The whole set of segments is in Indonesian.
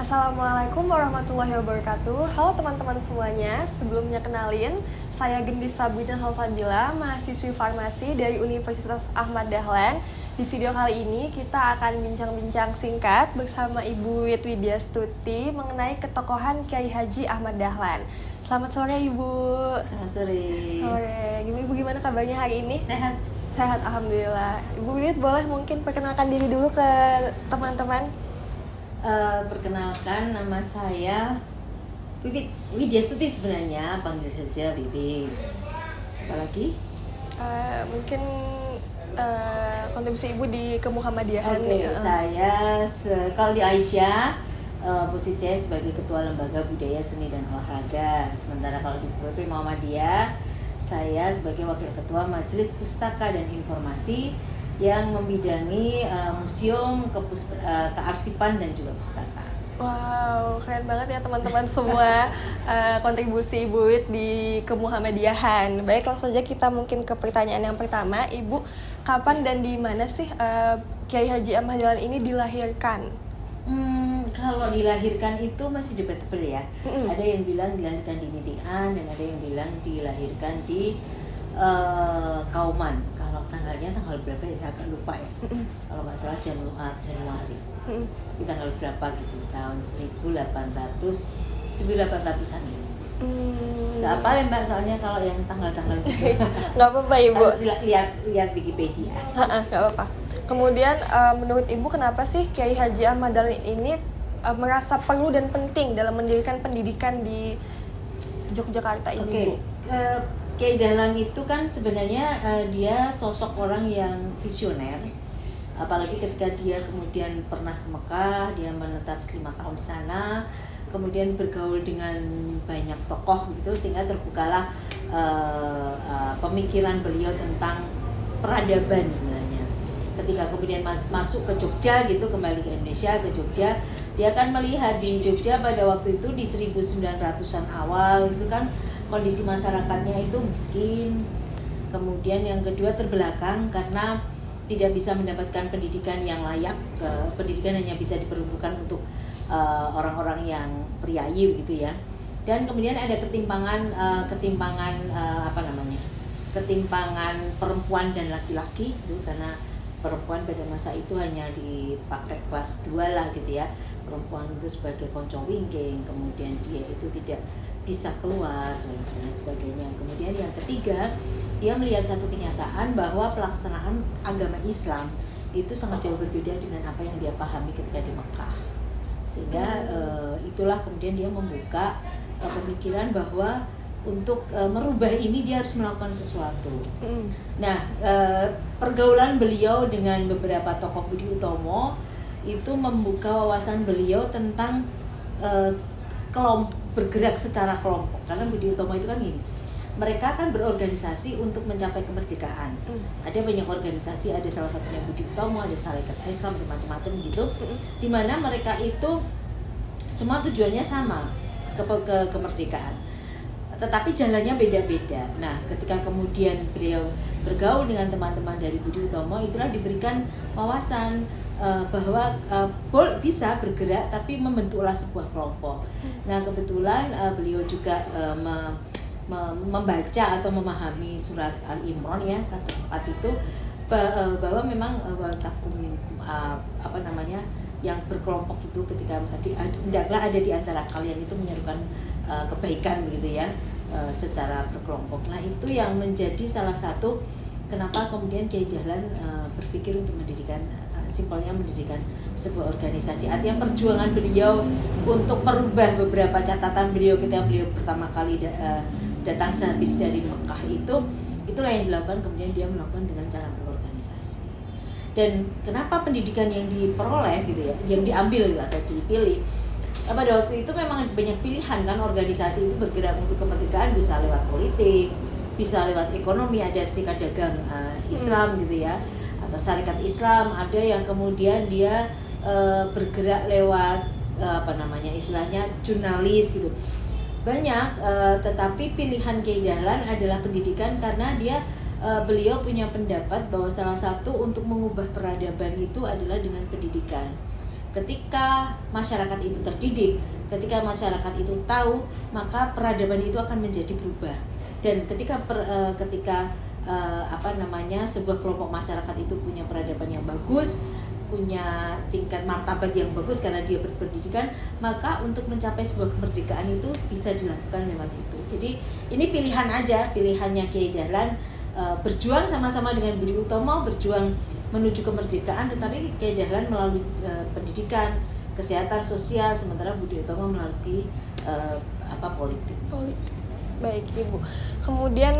Assalamualaikum warahmatullahi wabarakatuh. Halo teman-teman semuanya, sebelumnya kenalin, saya Gendis Sabrina Salsabila, mahasiswi farmasi dari Universitas Ahmad Dahlan. Di video kali ini kita akan bincang-bincang singkat bersama Ibu Widya Stuti mengenai ketokohan Kiai Haji Ahmad Dahlan. Selamat sore Ibu. Selamat sore. Sore. Ibu gimana kabarnya hari ini? Sehat. Sehat, alhamdulillah. Ibu Wid boleh mungkin perkenalkan diri dulu ke teman-teman? Perkenalkan, nama saya Widya Stuti, sebenarnya panggil saja Bibit. Siapa lagi? Mungkin kontribusi Ibu di Kemuhammadiyahan. Oke, saya kalau di Aisyah posisi saya sebagai Ketua Lembaga Budaya Seni dan Olahraga. Sementara kalau di PP Muhammadiyah, saya sebagai Wakil Ketua Majelis Pustaka dan Informasi yang membidangi museum, kearsipan dan juga pustaka. Wow, keren banget ya teman-teman semua kontribusi Ibu Wid di Kemuhammadiyahan. Baik, langsung saja kita mungkin ke pertanyaan yang pertama. Ibu, kapan dan di mana sih Kiai Haji Ahmad Dahlan ini dilahirkan? Kalau dilahirkan itu masih debatable ya. Ada yang bilang dilahirkan di Nitian dan ada yang bilang dilahirkan di Kauman. Kalau tanggalnya tanggal berapa ya, saya agak lupa ya. Kalau nggak salah Januari. Di tanggal berapa gitu, tahun 1800-an ini. Nggak apa ya Mbak, soalnya kalau yang tanggal-tanggal gitu. Nggak apa-apa Ibu. Harus lihat Wikipedia. Nggak apa-apa. Kemudian menurut Ibu kenapa sih Kiai Haji Ahmad Dahlan ini merasa perlu dan penting dalam mendirikan pendidikan di Yogyakarta ini? Oke. Kiai Dahlan itu kan sebenarnya dia sosok orang yang visioner, apalagi ketika dia kemudian pernah ke Mekah, dia menetap 5 tahun di sana, kemudian bergaul dengan banyak tokoh gitu, sehingga terbukalah pemikiran beliau tentang peradaban sebenarnya. Ketika kemudian masuk ke Jogja gitu, kembali ke Indonesia, ke Jogja, dia kan melihat di Jogja pada waktu itu di 1900-an awal itu kan kondisi masyarakatnya itu miskin, kemudian yang kedua terbelakang karena tidak bisa mendapatkan pendidikan yang layak. Pendidikan hanya bisa diperuntukkan untuk orang-orang yang priayi gitu ya. Dan kemudian ada ketimpangan perempuan dan laki-laki itu, karena perempuan pada masa itu hanya dipakai kelas 2 lah gitu ya. Perempuan itu sebagai konco wingking, kemudian dia itu tidak bisa keluar dan sebagainya. Kemudian yang ketiga, dia melihat satu kenyataan bahwa pelaksanaan agama Islam itu sangat jauh berbeda dengan apa yang dia pahami ketika di Mekah. Sehingga itulah kemudian dia membuka pemikiran bahwa untuk merubah ini dia harus melakukan sesuatu. Nah, pergaulan beliau dengan beberapa tokoh Budi Utomo itu membuka wawasan beliau tentang bergerak secara kelompok. Karena Budi Utomo itu kan gini, mereka kan berorganisasi untuk mencapai kemerdekaan. Ada banyak organisasi, ada salah satunya Budi Utomo, ada Sarekat Islam, macam-macam gitu, di mana mereka itu semua tujuannya sama, ke kemerdekaan, tetapi jalannya beda-beda. Nah, ketika kemudian beliau bergaul dengan teman-teman dari Budi Utomo, itulah diberikan wawasan bahwa bisa bergerak tapi membentuklah sebuah kelompok. Nah, kebetulan beliau juga membaca atau memahami surat Al-Imran ya, 1/4 itu, bahwa memang yang berkelompok itu ketika hendaklah ada di antara kalian itu menyerukan kebaikan begitu ya, secara berkelompok. Nah, itu yang menjadi salah satu kenapa kemudian Kiai Dahlan berpikir untuk mendirikan sebuah organisasi. Artinya perjuangan beliau untuk merubah beberapa catatan beliau ketika beliau pertama kali datang sehabis dari Mekah itulah yang dilakukan, kemudian dia melakukan dengan cara berorganisasi. Dan kenapa pendidikan yang diperoleh gitu ya, yang diambil gitu, atau dipilih, pada waktu itu memang banyak pilihan kan. Organisasi itu bergerak untuk kemerdekaan, bisa lewat politik, bisa lewat ekonomi, ada serikat dagang Islam gitu ya, atau syarikat Islam, ada yang kemudian dia bergerak lewat istilahnya jurnalis gitu, banyak. Tetapi pilihan Kiai Dahlan adalah pendidikan karena beliau punya pendapat bahwa salah satu untuk mengubah peradaban itu adalah dengan pendidikan. ketika masyarakat itu terdidik, ketika masyarakat itu tahu, maka peradaban itu akan menjadi berubah. Dan ketika sebuah kelompok masyarakat itu punya peradaban yang bagus, punya tingkat martabat yang bagus karena dia berpendidikan, maka untuk mencapai sebuah kemerdekaan itu bisa dilakukan lewat itu. Jadi ini pilihan aja, pilihannya Kiai Dahlan, berjuang sama-sama dengan Budi Utomo, berjuang menuju kemerdekaan, tetapi Kiai Dahlan melalui pendidikan, kesehatan sosial, sementara Budi Utomo melalui politik. Baik Ibu. Kemudian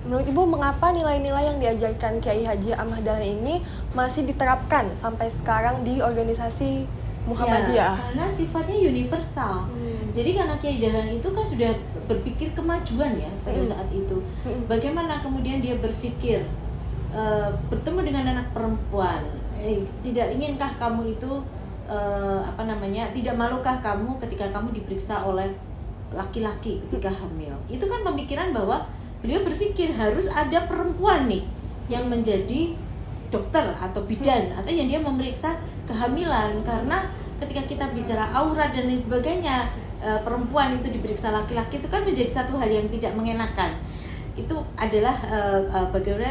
menurut Ibu mengapa nilai-nilai yang diajarkan Kiai Haji Ahmad Dahlan ini masih diterapkan sampai sekarang di organisasi Muhammadiyah? Ya, karena sifatnya universal. Jadi karena Kiai Dahlan itu kan sudah berpikir kemajuan ya pada saat itu. Bagaimana kemudian dia berpikir bertemu dengan anak perempuan, tidak inginkah kamu itu tidak malukah kamu ketika kamu diperiksa oleh laki-laki ketika hamil? Itu kan pemikiran bahwa beliau berpikir harus ada perempuan nih yang menjadi dokter atau bidan atau yang dia memeriksa kehamilan, karena ketika kita bicara aurat dan lain sebagainya, perempuan itu diperiksa laki-laki itu kan menjadi satu hal yang tidak mengenakan. Itu adalah bagaimana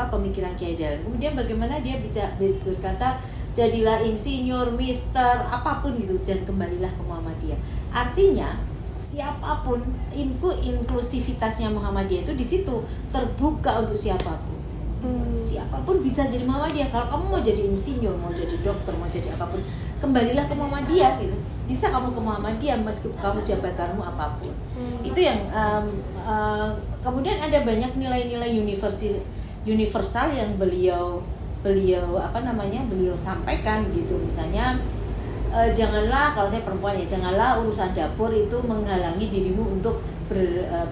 pemikiran Kiai Dahlan. Kemudian bagaimana dia bisa berkata jadilah insinyur, mister, apapun gitu, dan kembalilah ke Muhammadiyah. Artinya siapapun, inklusivitasnya Muhammadiyah itu di situ terbuka untuk siapapun. Siapapun bisa jadi Muhammadiyah. Kalau kamu mau jadi insinyur, mau jadi dokter, mau jadi apapun, kembalilah ke Muhammadiyah gitu. Bisa kamu ke Muhammadiyah meskipun kamu jabatanmu apapun. Itu yang kemudian ada banyak nilai-nilai universal yang beliau sampaikan gitu. Misalnya janganlah, kalau saya perempuan ya, janganlah urusan dapur itu menghalangi dirimu untuk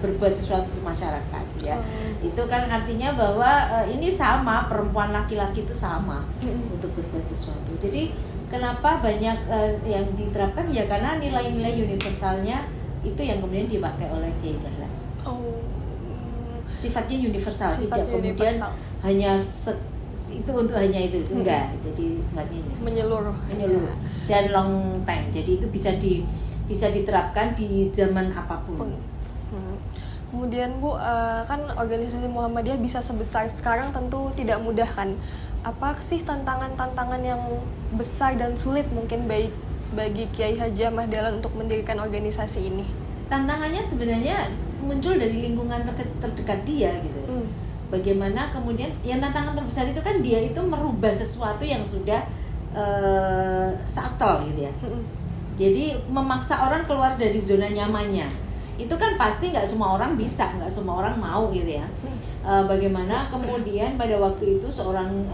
berbuat sesuatu untuk masyarakat ya. Itu kan artinya bahwa ini sama, perempuan laki-laki itu sama untuk berbuat sesuatu. Jadi kenapa banyak yang diterapkan ya karena nilai-nilai universalnya itu yang kemudian dipakai oleh Kiai Dahlan. Sifatnya universal, tidak kemudian hanya itu untuk hanya itu enggak. Jadi sifatnya menyeluruh dan long time. Jadi itu bisa diterapkan di zaman apapun. Kemudian Bu, kan organisasi Muhammadiyah bisa sebesar sekarang tentu tidak mudah kan. Apa sih tantangan-tantangan yang besar dan sulit mungkin bagi Kiai Haji Ahmad Dahlan untuk mendirikan organisasi ini? Tantangannya sebenarnya muncul dari lingkungan terdekat dia gitu. Bagaimana kemudian yang tantangan terbesar itu kan dia itu merubah sesuatu yang sudah subtle gitu ya. Jadi memaksa orang keluar dari zona nyamannya itu kan pasti nggak semua orang bisa, nggak semua orang mau gitu ya. Bagaimana kemudian pada waktu itu seorang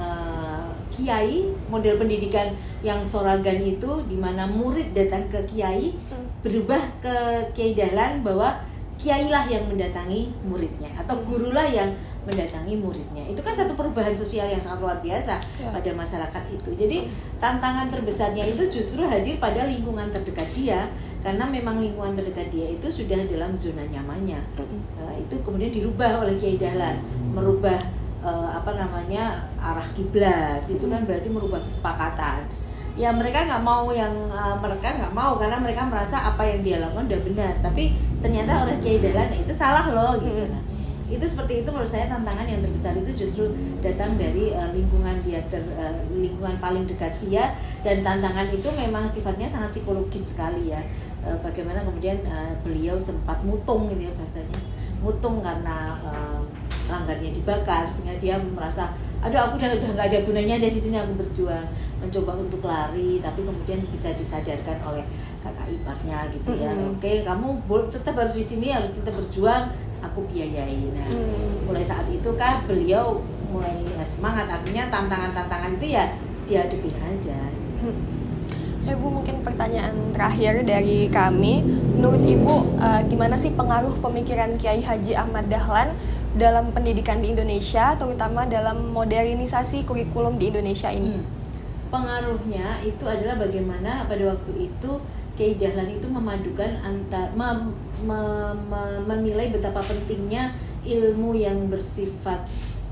kiai, model pendidikan yang soragan itu, di mana murid datang ke kiai, berubah ke Kiai Dahlan bahwa kiailah yang mendatangi muridnya atau gurulah yang mendatangi muridnya. Itu kan satu perubahan sosial yang sangat luar biasa pada masyarakat itu. Jadi tantangan terbesarnya itu justru hadir pada lingkungan terdekat dia, karena memang lingkungan terdekat dia itu sudah dalam zona nyamannya. Itu kemudian dirubah oleh Kiai Dahlan, merubah arah kiblat. Itu kan berarti merubah kesepakatan. Ya mereka nggak mau karena mereka merasa apa yang dia lakukan udah benar, tapi ternyata oleh Kiai Dahlan itu salah loh gitu. Nah, itu seperti itu menurut saya tantangan yang terbesar itu justru datang dari lingkungan dia, lingkungan paling dekat dia, dan tantangan itu memang sifatnya sangat psikologis sekali ya. Bagaimana kemudian beliau sempat mutung gitu ya bahasanya, mutung karena langgarnya dibakar, sehingga dia merasa aduh aku udah nggak ada gunanya dari sini, aku berjuang mencoba untuk lari, tapi kemudian bisa disadarkan oleh kakak iparnya gitu ya. Oke, kamu tetap harus di sini, harus tetap berjuang, aku biayai. Nah, mulai saat itu kan beliau mulai semangat. Artinya tantangan-tantangan itu ya dihadapin aja. Ya Bu, mungkin pertanyaan terakhir dari kami, menurut Ibu gimana sih pengaruh pemikiran Kiai Haji Ahmad Dahlan dalam pendidikan di Indonesia, terutama dalam modernisasi kurikulum di Indonesia ini? Pengaruhnya itu adalah bagaimana pada waktu itu Kiai Dahlan itu memadukan menilai betapa pentingnya ilmu yang bersifat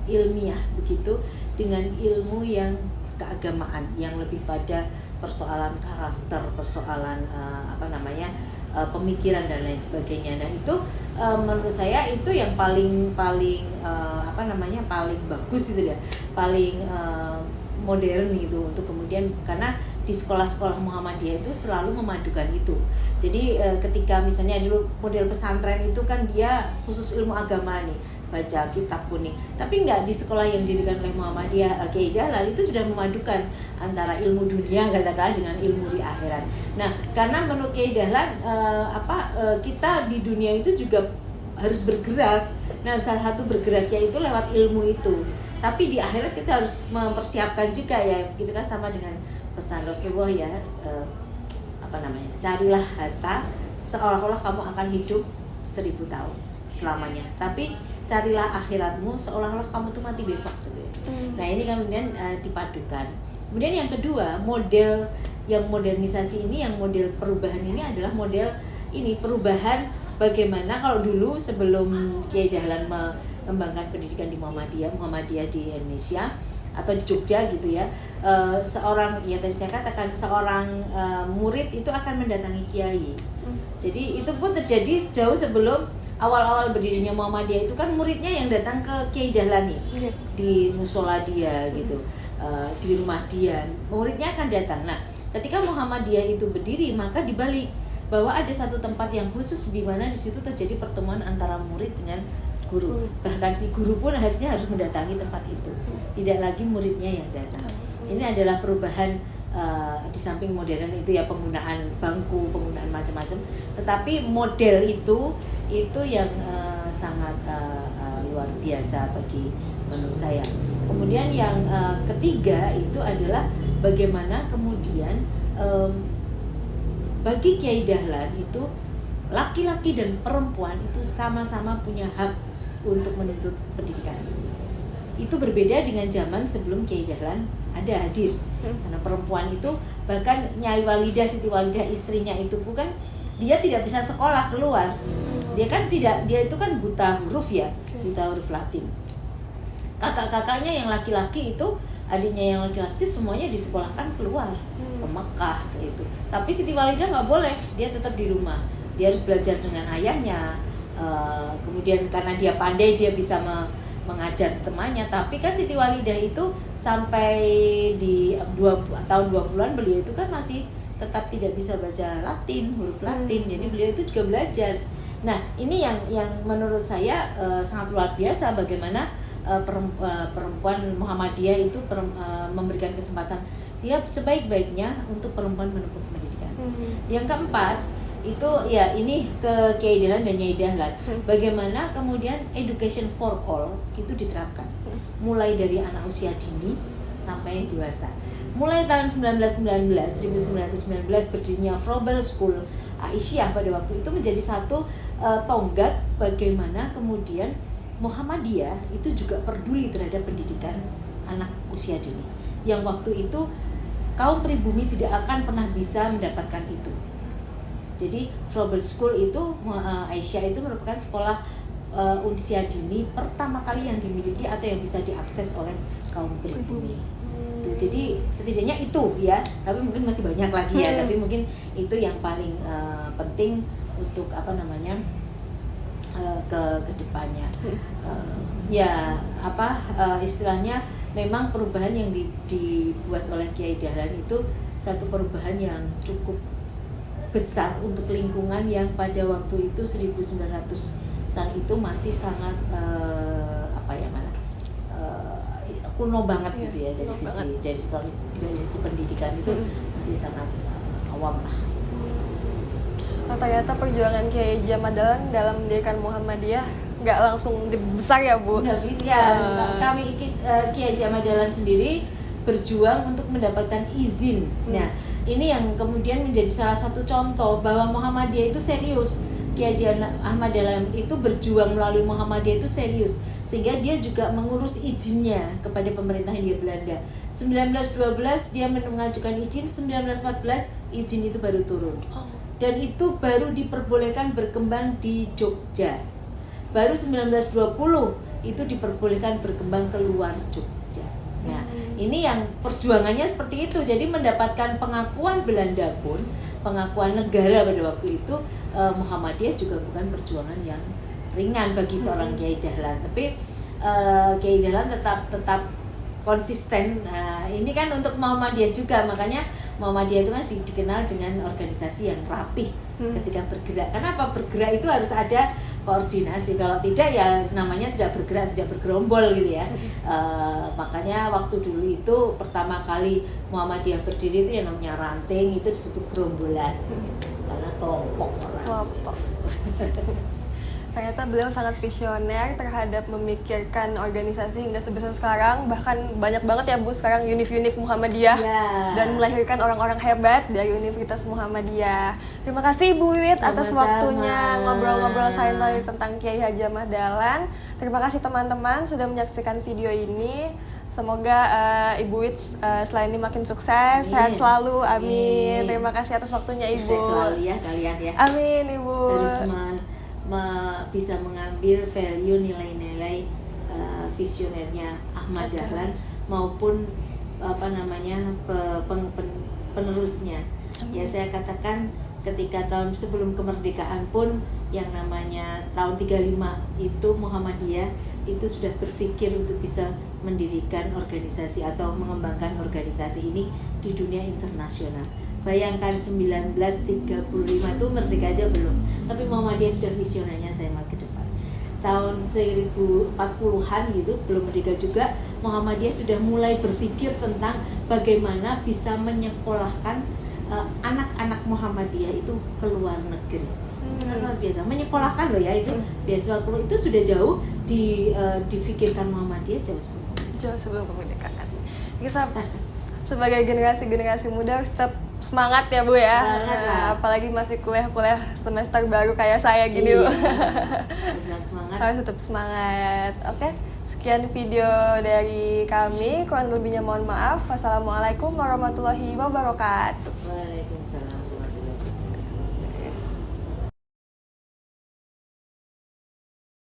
ilmiah begitu dengan ilmu yang keagamaan yang lebih pada persoalan karakter, persoalan pemikiran dan lain sebagainya. Nah itu menurut saya itu yang paling paling bagus itu ya, paling modern gitu untuk kemudian, karena di sekolah-sekolah Muhammadiyah itu selalu memadukan itu. Jadi ketika misalnya dulu model pesantren itu kan dia khusus ilmu agama nih, baca kitab kuning, tapi nggak di sekolah yang didirikan oleh Muhammadiyah Kiai Dahlan itu sudah memadukan antara ilmu dunia katakanlah dengan ilmu di akhirat. Nah karena menurut Kiai Dahlan kita di dunia itu juga harus bergerak. Nah salah satu bergeraknya itu lewat ilmu itu, tapi di akhirat kita harus mempersiapkan juga ya, gitu kan, sama dengan pesan Rasulullah ya, carilah harta seolah-olah kamu akan hidup 1000 tahun selamanya, tapi carilah akhiratmu seolah-olah kamu tuh mati besok gitu. Nah ini kemudian dipadukan. Kemudian yang kedua, model yang modernisasi ini, yang model perubahan ini adalah model ini perubahan bagaimana kalau dulu sebelum Kiai Dahlan mengembangkan pendidikan di Muhammadiyah di Indonesia atau di Jogja gitu ya, seorang, ya tadi saya katakan, seorang murid itu akan mendatangi kiai. Jadi itu pun terjadi jauh sebelum awal-awal berdirinya Muhammadiyah itu kan muridnya yang datang ke Kiai Dahlan nih, di musola dia gitu, di rumah dia, muridnya akan datang. Nah ketika Muhammadiyah itu berdiri, maka dibalik bahwa ada satu tempat yang khusus di mana di situ terjadi pertemuan antara murid dengan guru. Bahkan si guru pun harusnya harus mendatangi tempat itu, tidak lagi muridnya yang datang. Ini adalah perubahan di samping modern itu ya, penggunaan bangku, penggunaan macam-macam, tetapi model itu yang sangat luar biasa bagi menurut saya. Kemudian yang ketiga itu adalah bagaimana kemudian bagi Kiai Dahlan itu laki-laki dan perempuan itu sama-sama punya hak untuk menuntut pendidikan. Itu berbeda dengan zaman sebelum Kiai Dahlan ada hadir. Karena perempuan itu, bahkan Nyai Walidah, Siti Walidah istrinya itu bukan, dia tidak bisa sekolah keluar. Dia itu kan buta huruf ya, buta huruf Latin. Kakak-kakaknya yang laki-laki itu, adiknya yang laki-laki semuanya disekolahkan keluar ke Mekah kayak itu. Tapi Siti Walidah nggak boleh, dia tetap di rumah. Dia harus belajar dengan ayahnya. Kemudian karena dia pandai, dia bisa mengajar temannya. Tapi kan Siti Walidah itu sampai di tahun 20-an beliau itu kan masih tetap tidak bisa baca Latin, huruf Latin. Jadi beliau itu juga belajar. Nah ini yang menurut saya sangat luar biasa, bagaimana perempuan Muhammadiyah itu memberikan kesempatan tiap sebaik-baiknya untuk perempuan menempuh pendidikan. Yang keempat itu ya ini ke Kiai Dahlan dan Nyai Dahlan, bagaimana kemudian education for all itu diterapkan mulai dari anak usia dini sampai dewasa. Mulai tahun 1919 berdirinya Frobel School Aisyah pada waktu itu menjadi satu tonggak bagaimana kemudian Muhammadiyah itu juga peduli terhadap pendidikan anak usia dini, yang waktu itu kaum pribumi tidak akan pernah bisa mendapatkan itu. Jadi Frobel School itu Aisyah itu merupakan sekolah usia dini pertama kali yang dimiliki atau yang bisa diakses oleh kaum pribumi. Jadi setidaknya itu ya, tapi mungkin masih banyak lagi ya, tapi mungkin itu yang paling penting untuk ke depannya. Istilahnya memang perubahan yang dibuat oleh Kiai Dahlan itu satu perubahan yang cukup besar untuk lingkungan yang pada waktu itu 1900-an itu masih sangat kuno banget gitu ya, dari sisi pendidikan itu masih sangat awam lah. Ternyata perjuangan Kiai Ahmad Dahlan dalam mendirikan Muhammadiyah nggak langsung besar ya Bu? Kami Kiai Ahmad Dahlan sendiri berjuang untuk mendapatkan izin. Nah ini yang kemudian menjadi salah satu contoh bahwa Muhammadiyah itu serius. Kiai Ahmad Dahlan itu berjuang melalui Muhammadiyah itu serius, sehingga dia juga mengurus izinnya kepada pemerintah Hindia Belanda. 1912 dia mengajukan izin, 1914 izin itu baru turun. Dan itu baru diperbolehkan berkembang di Jogja. Baru 1920 itu diperbolehkan berkembang keluar Jogja. Nah, Ini yang perjuangannya seperti itu. Jadi mendapatkan pengakuan Belanda pun, pengakuan negara pada waktu itu, Muhammadiyah juga bukan perjuangan yang ringan bagi seorang Kiai Dahlan. Tapi Kiai Dahlan tetap konsisten. Nah, ini kan untuk Muhammadiyah juga, makanya Muhammadiyah itu kan dikenal dengan organisasi yang rapih ketika bergerak. Kenapa bergerak itu harus ada koordinasi, kalau tidak ya namanya tidak bergerak, tidak bergerombol gitu ya. Makanya waktu dulu itu pertama kali Muhammadiyah berdiri itu yang namanya ranting, itu disebut gerombolan karena kelompok orang. Ternyata beliau sangat visioner terhadap memikirkan organisasi hingga sebesar sekarang. Bahkan banyak banget ya Bu sekarang univ-univ Muhammadiyah dan melahirkan orang-orang hebat dari Universitas Muhammadiyah. Terima kasih Ibu Wit atas waktunya ngobrol-ngobrol santai tentang Kiai Haji Ahmad Dahlan. Terima kasih teman-teman sudah menyaksikan video ini. Semoga Ibu Wit selain ini makin sukses, sehat selalu, amin. Terima kasih atas waktunya Ibu. Sukses selalu ya kalian ya. Amin Ibu. Terus bisa mengambil value nilai-nilai visionernya Ahmad Dahlan maupun penerusnya. Ya saya katakan ketika tahun sebelum kemerdekaan pun yang namanya tahun 35 itu Muhammadiyah itu sudah berpikir untuk bisa mendirikan organisasi atau mengembangkan organisasi ini di dunia internasional. Bayangkan 1935 itu merdeka aja belum, tapi Muhammadiyah sudah visionernya saya mau ke depan. Tahun 1040-an gitu, belum merdeka juga, Muhammadiyah sudah mulai berpikir tentang bagaimana bisa menyekolahkan anak-anak Muhammadiyah itu ke luar negeri. Sangat luar biasa, menyekolahkan loh ya, itu beasiswa itu sudah jauh difikirkan Muhammadiyah jauh sebelum kemerdekaan. Kita sebagai generasi muda harus tetap semangat ya Bu ya. Apalagi masih kuliah semester baru kayak saya gini Bu. Harus tetap semangat. Oke, sekian video dari kami. Kurang lebihnya mohon maaf. Wassalamualaikum warahmatullahi wabarakatuh. Waalaikumsalam.